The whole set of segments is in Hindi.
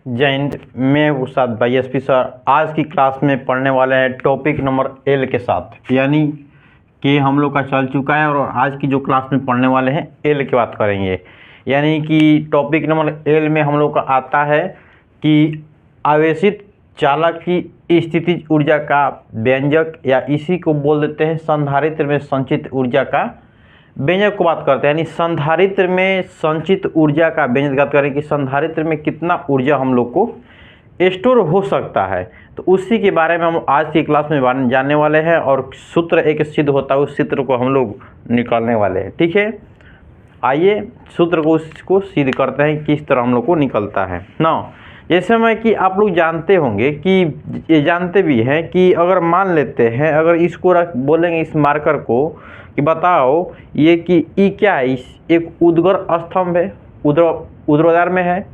जय हिंद। मैं उस्ताद भाई एस पी सर आज की क्लास में पढ़ने वाले हैं टॉपिक नंबर एल के साथ, यानी कि हम लोग का चल चुका है और आज की जो क्लास में पढ़ने वाले हैं एल की बात करेंगे। यानी कि टॉपिक नंबर एल में हम लोग का आता है कि आवेशित चालक की स्थितिज ऊर्जा का व्यंजक, या इसी को बोल देते हैं संधारित्र में संचित ऊर्जा का व्यंजक को बात करते हैं। यानी संधारित्र में संचित ऊर्जा का व्यंजक बात करें कि संधारित्र में कितना ऊर्जा हम लोग को स्टोर हो सकता है, तो उसी के बारे में हम आज की क्लास में जानने वाले हैं। और सूत्र एक सिद्ध होता है, उस सूत्र को हम लोग निकालने वाले हैं। ठीक है, आइए सूत्र को उसको सिद्ध करते हैं किस तरह हम लोग को निकलता है ना। जैसे मैं कि आप लोग जानते होंगे कि ये जानते भी हैं कि अगर मान लेते हैं, अगर इसको बोलेंगे इस मार्कर को कि बताओ ये कि ई क्या है, इस एक उद्गर स्तंभ है, ऊर्ध्वाधर में है।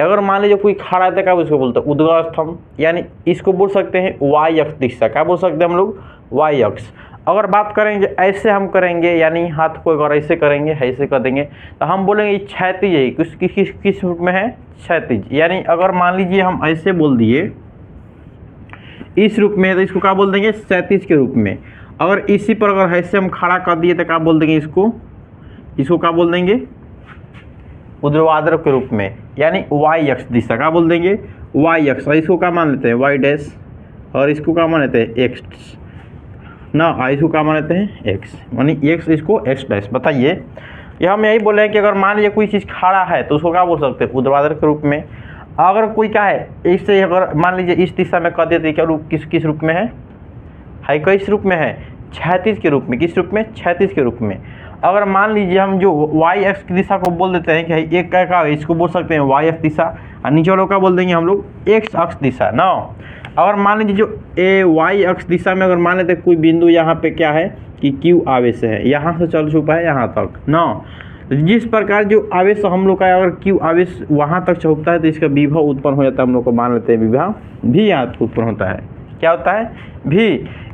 अगर मान लीजिए कोई खड़ा है तो क्या उसको बोलते हैं उद्गर स्तंभ, यानी इसको बोल सकते हैं वाई अक्ष दिशा। क्या बोल सकते हैं हम लोग, वाई अक्ष। अगर बात करेंगे ऐसे हम करेंगे, यानी हाथ को अगर ऐसे करेंगे, ऐसे कर देंगे, तो हम बोलेंगे क्षैतिज है। किस रूप में है, क्षैतिज। यानी अगर मान लीजिए हम ऐसे बोल दिए इस रूप में, तो इसको क्या बोल देंगे, क्षैतिज के रूप में। अगर इसी पर अगर ऐसे हम खड़ा कर दिए तो क्या बोल देंगे, इसको क्या बोल देंगे, ऊर्ध्वाधर के रूप में, यानी वाई अक्ष दिशा। क्या बोल देंगे, वाई अक्ष। और इसको क्या मान लेते हैं, वाई डैश, और इसको क्या मान लेते हैं, एक्स ना, इसको क्या मान लेते हैं, एक्स, यानी एक्स, इसको एक्स डैश। बताइए, ये हम यही बोल रहे हैं कि अगर मान लीजिए कोई चीज़ खड़ा है तो उसको क्या बोल सकते हैं, ऊर्ध्वाधर के रूप में। अगर कोई क्या है इससे अगर मान लीजिए इस दिशा में कर देते, क्या रूप, किस रूप में है किस रूप में है, क्षैतिज के रूप में। किस रूप में, क्षैतिज के रूप में। अगर मान लीजिए हम जो वाई अक्ष की दिशा को बोल देते हैं कि एक का इसको बोल सकते हैं वाई अक्ष दिशा, और नीचे वालों का बोल देंगे हम लोग एक्स अक्ष दिशा ना। अगर मान लीजिए जो ए वाई अक्ष दिशा में अगर मान लेते कोई बिंदु यहाँ पे क्या है कि क्यू आवेश है, यहाँ से चल चुका है यहाँ तक ना। जिस प्रकार जो आवेश हम लोग का अगर क्यू आवेश वहाँ तक चौकता है तो इसका विभव उत्पन्न हो जाता है। हम लोग को मान लेते हैं विभव भी यहाँ उत्पन्न होता है। क्या होता है, भी।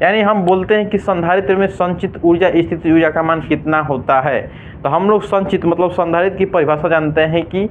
यानी हम बोलते हैं कि संधारित्र में संचित ऊर्जा स्थितिज ऊर्जा का मान कितना होता है। तो हम लोग संचित मतलब संधारित्र की परिभाषा जानते हैं कि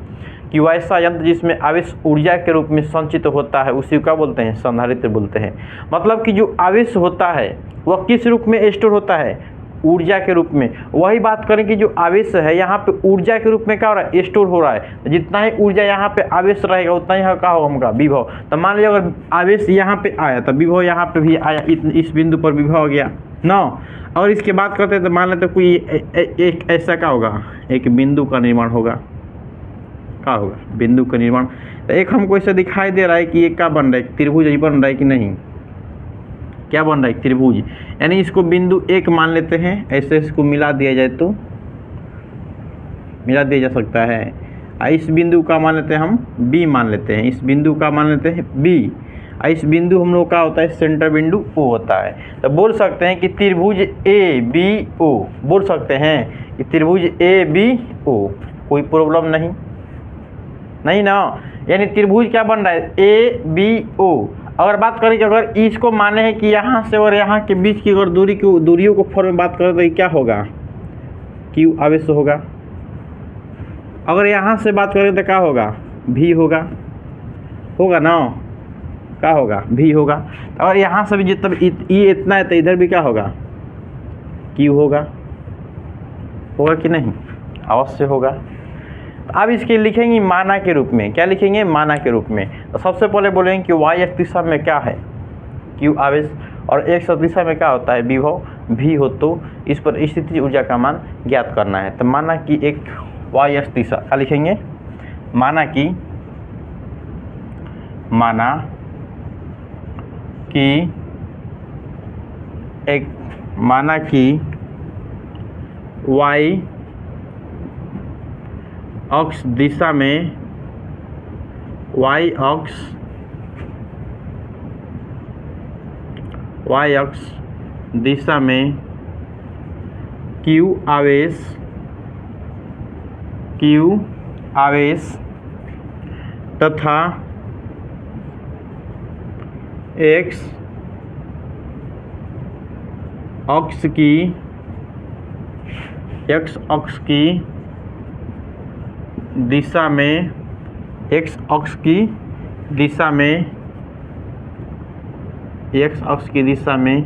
वैसा यंत्र जिसमें आवेश ऊर्जा के रूप में संचित होता है उसी का बोलते हैं संधारित्र बोलते हैं। मतलब कि जो आवेश होता है वह किस रूप में स्टोर होता है, ऊर्जा के रूप में। वही बात करें कि जो आवेश है यहाँ पे ऊर्जा के रूप में क्या हो रहा है, स्टोर हो रहा है। जितना ही ऊर्जा यहाँ पे आवेश रहेगा उतना ही क्या होगा हमका विभव। तो मान लीजिए अगर आवेश यहाँ पे आया तो विभव यहाँ पे भी आया, इस बिंदु पर विभव हो गया ना। और इसके बात करते हैं तो मान लेते कोई एक ऐसा क्या होगा, एक बिंदु का निर्माण होगा। क्या होगा, बिंदु का निर्माण। तो एक हमको ऐसा दिखाई दे रहा है कि एक क्या बन रहा है, त्रिभुज बन रहा है कि नहीं, क्या बन रहा है, त्रिभुज। यानी इसको बिंदु एक मान लेते हैं, ऐसे इसको मिला दिया जाए तो मिला दिया जा सकता है। इस बिंदु का मान लेते हैं हम बी मान लेते हैं, इस बिंदु का मान लेते हैं बी। इस बिंदु हम लोग का होता है सेंटर बिंदु ओ होता है। तो बोल सकते हैं कि त्रिभुज ए बी ओ, बोल सकते हैं कि त्रिभुज ए बी ओ। कोई प्रॉब्लम नहीं ना। यानी त्रिभुज क्या बन रहा है, ए बी ओ। अगर बात करें कि अगर इसको माने हैं कि यहाँ से और यहाँ के बीच की अगर दूरियों को फॉर्म में बात करें तो क्या होगा, क्यू आवेश होगा। अगर यहाँ से बात करें तो क्या होगा, भी होगा ना, क्या होगा, भी होगा। और यहाँ से भी जितना ये इतना है तो इधर भी क्या होगा, क्यू होगा कि नहीं, अवश्य होगा। अब इसके लिखेंगे माना के रूप में। क्या लिखेंगे, माना के रूप में। तो सबसे पहले बोलेंगे कि वाई अक्ष दिशा में क्या है, क्यू आवेश, और एक्स दिशा में क्या होता है, विभव भी हो। तो इस पर स्थितिज ऊर्जा का मान ज्ञात करना है। तो माना कि एक वाई अक्ष दिशा, क्या लिखेंगे, माना कि वाई अक्ष दिशा में, वाई अक्ष दिशा में क्यू आवेश तथा एक्स अक्ष की दिशा में, एक्स अक्ष की दिशा में, x अक्ष की दिशा में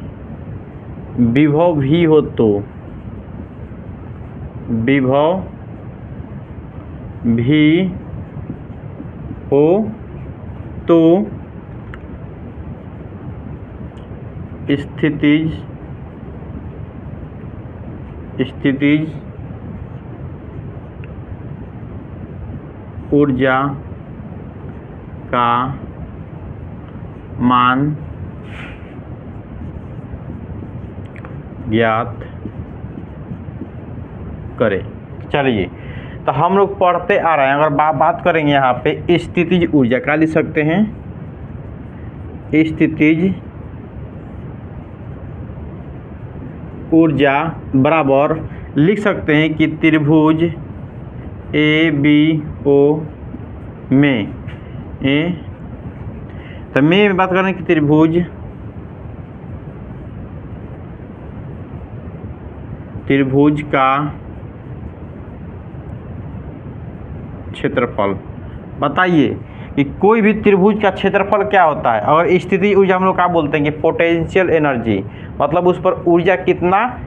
विभव भी हो तो, विभव भी हो तो स्थितिज ऊर्जा का मान ज्ञात करें। चलिए, तो हम लोग पढ़ते आ रहे हैं। अगर बात करेंगे यहाँ पे स्थितिज ऊर्जा, क्या लिख सकते हैं? स्थितिज ऊर्जा बराबर लिख सकते हैं कि त्रिभुज ABO में तो में बात करें कि त्रिभुज का क्षेत्रफल। बताइए कि कोई भी त्रिभुज का क्षेत्रफल क्या होता है? और स्थितिज ऊर्जा हम लोग क्या बोलते हैं कि पोटेंशियल एनर्जी, मतलब उस पर ऊर्जा कितना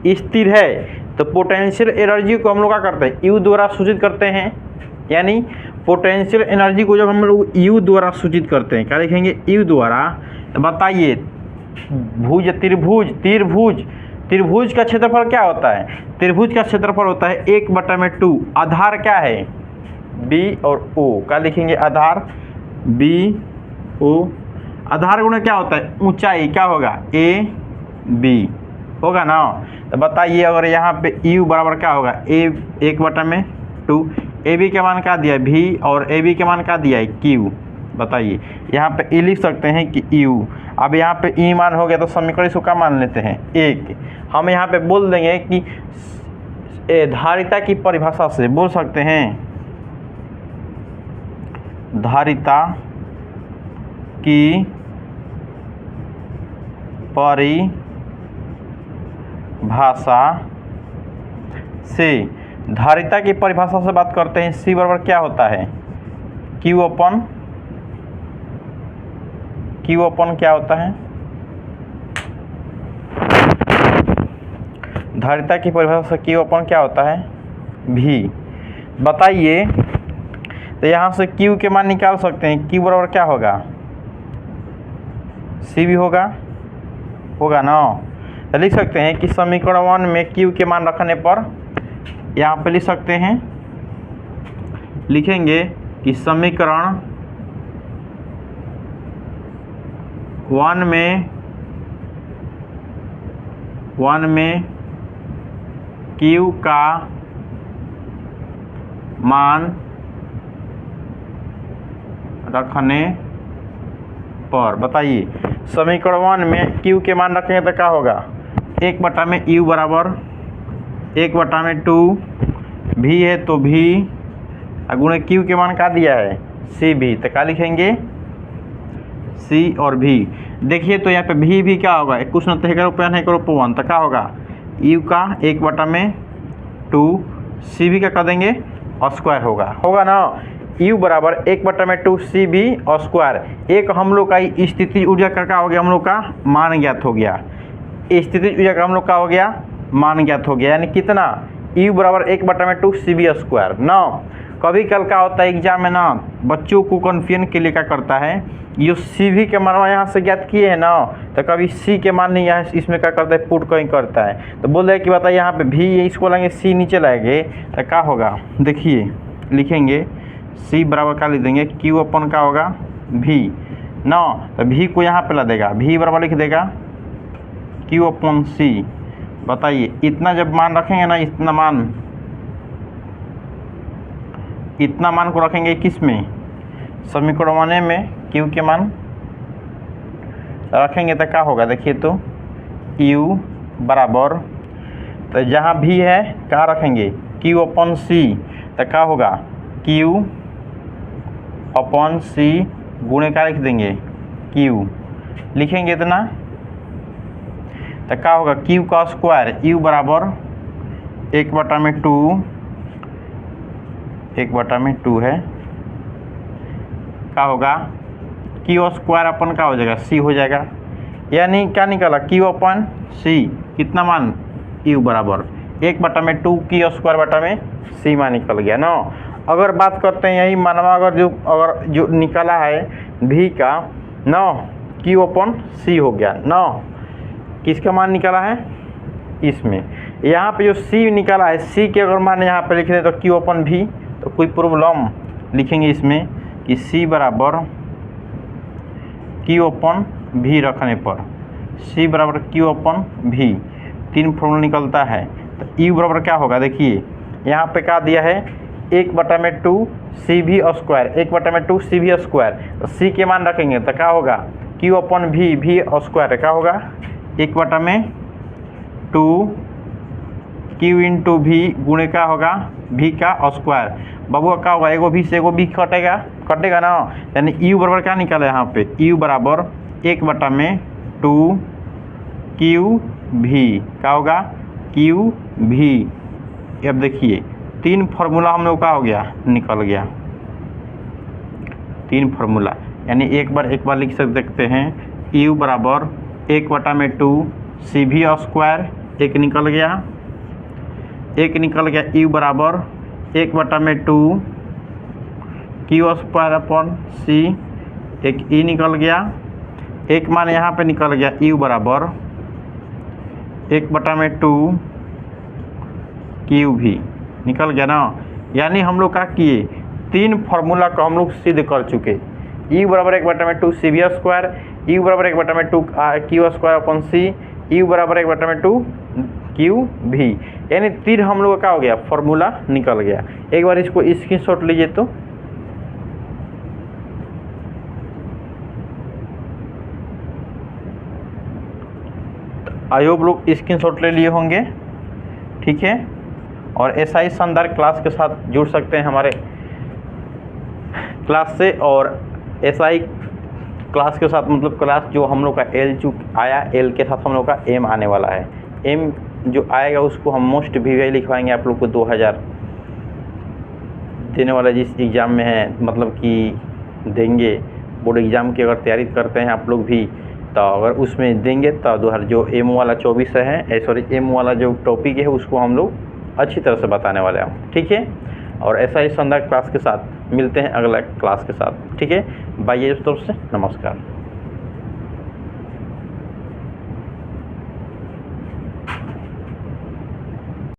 स्थिर है। तो पोटेंशियल एनर्जी को हम लोग क्या करते हैं? U द्वारा सूचित करते हैं। यानी पोटेंशियल एनर्जी को जब हम लोग U द्वारा सूचित करते हैं, क्या लिखेंगे? U द्वारा। तो बताइए त्रिभुज का क्षेत्रफल क्या होता है? त्रिभुज का क्षेत्रफल होता है 1/2। आधार क्या है? B और O। क्या लिखेंगे? आधार BO। आधार गुणा क्या होता है? ऊंचाई। क्या होगा? AB होगा ना। तो बताइए अगर यहाँ पे U बराबर क्या होगा? 1/2। AB के मान क्या दिया है? V। और AB के मान क्या दिया है? Q। बताइए यहाँ पे E लिख सकते हैं कि U। अब यहाँ पे E मान हो गया तो समीकरण इसको क्या मान लेते हैं? 1। हम यहाँ पे बोल देंगे कि धारिता की परिभाषा से बोल सकते हैं, धारिता की परिभाषा से, धारिता की परिभाषा से बात करते हैं। C बराबर क्या होता है? Q अपन क्या होता है? धारिता की परिभाषा से Q अपन क्या होता है? V। बताइए तो यहाँ से Q के मान निकाल सकते हैं। Q बराबर क्या होगा? C भी होगा ना। तो लिख सकते हैं कि समीकरण 1 में Q के मान रखने पर यहाँ पे लिख सकते हैं, लिखेंगे कि समीकरण 1 में Q का मान रखने पर, बताइए समीकरण 1 में Q के मान रखेंगे तो क्या होगा? 1/U बराबर 1/2। V है तो V गुणे Q के मान क्या दिया है? CV। तो क्या लिखेंगे? C और V। देखिए तो यहाँ पे भी क्या होगा? कुछ न तो रुपया नहीं करो 1, तो क्या होगा? U का 1/2, CV का कर देंगे स्क्वायर होगा ना। U बराबर 1/2 CV और स्क्वायर। एक हम लोग का स्थितिज ऊर्जा का क्या हो गया? हम लोग का मान ज्ञात हो गया। स्थितिज ऊर्जा का हम लोग का हो गया मान ज्ञात हो गया। यानी कितना? U बराबर 1/2 CV स्क्वायर ना। कभी कल क्या होता है एग्जाम में ना, बच्चों को कन्फ्यूजन के लिए क्या करता है, ये CV के मान यहाँ से ज्ञात किए हैं ना, तो कभी C के मान नहीं यहाँ इसमें क्या करता है? पुट कहीं करता है। तो बोल रहे कि बताइए यहाँ पे V इसको लाएंगे, C नीचे लाएंगे तो क्या होगा? देखिए लिखेंगे C बराबर क्या लिख देंगे? Q अपन क्या होगा? V ना। तो V को यहाँ पे ला देगा, V बराबर लिख देगा Q अपन C। बताइए इतना जब मान रखेंगे ना, इतना मान को रखेंगे किस में? समीकरण 1 में Q के मान रखेंगे तो क्या होगा? देखिए तो U बराबर, तो जहाँ V है कहाँ रखेंगे? Q अपन C। तो क्या होगा? Q अपन C गुणे क्या लिख देंगे? Q लिखेंगे इतना तो क्या होगा? Q का स्क्वायर U बराबर 1/2 है, क्या होगा? क्यू स्क्वायर अपन का हो जाएगा सी हो जाएगा, यानी क्या निकला क्यू अपन सी, कितना मान यू बराबर 1/2 क्यू स्क्वायर बटा में सी मान निकल गया ना। अगर बात करते हैं यही मानवा अगर जो निकला है भी का ना क्यू अपन सी हो गया ना, किसका मान निकला है इसमें, यहाँ पे जो सी निकला है सी के अगर मान यहाँ पे लिख दें तो क्यू अपन भी, तो कोई प्रॉब्लम लिखेंगे इसमें कि सी बराबर क्यू अपन भी रखने पर सी बराबर क्यू अपन भी 3 फॉर्मूला निकलता है। तो यू बराबर क्या होगा, देखिए यहाँ पे क्या दिया है 1/2 सी भी स्क्वायर, 1/2 सी भी स्क्वायर, तो सी के मान रखेंगे तो क्या होगा क्यू अपन भी स्क्वायर क्या होगा 1/2 क्यू इंटू भी गुणे क्या होगा भी का स्क्वायर। बाबू क्या होगा एगो भी से एगो भी कटेगा ना, यानी यू बराबर क्या निकाला यहाँ पे यू बराबर 1/2 क्यू भी क्या होगा क्यू भी। अब देखिए 3 फार्मूला हम लोग का हो गया निकल गया 3 फार्मूला, यानी एक बार लिख सकते हैं यू बराबर 1/2 सी भी स्क्वायर एक निकल गया यू बराबर 1/2 क्यू स्क्वायर अपन सी एक ई निकल गया, एक मान यहाँ पे निकल गया यू बराबर 1/2 क्यू भी निकल गया ना। यानी हम लोग क्या किए 3 फार्मूला को हम लोग सिद्ध कर चुके, यू बराबर 1/2 सी भी स्क्वायर, यू बराबर 1/2 q square upon c, u बराबर 1/2 क्यू भी, यानी 3 हम लोग का क्या हो गया फार्मूला निकल गया। एक बार इसको स्क्रीनशॉट लीजिए तो आई होप लोग स्क्रीनशॉट ले लिए होंगे, ठीक है। और ऐसा ही शानदार क्लास के साथ जुड़ सकते हैं हमारे क्लास से, और ऐसा ही क्लास के साथ मतलब क्लास जो हम लोग का एल आया एल के साथ हम लोग का एम आने वाला है, एम जो आएगा उसको हम मोस्ट वीवीआई लिखवाएंगे आप लोग को 2000 देने वाला जिस एग्ज़ाम में है, मतलब कि देंगे बोर्ड एग्ज़ाम की अगर तैयारी करते हैं आप लोग भी, तो अगर उसमें देंगे तो 2000 जो एम वाला 24 है सॉरी एम वाला जो टॉपिक है उसको हम लोग अच्छी तरह से बताने वाले हैं, ठीक है। और ऐसा ही शानदार क्लास के साथ मिलते हैं अगला क्लास के साथ, ठीक है। बाय दोस्तों से नमस्कार।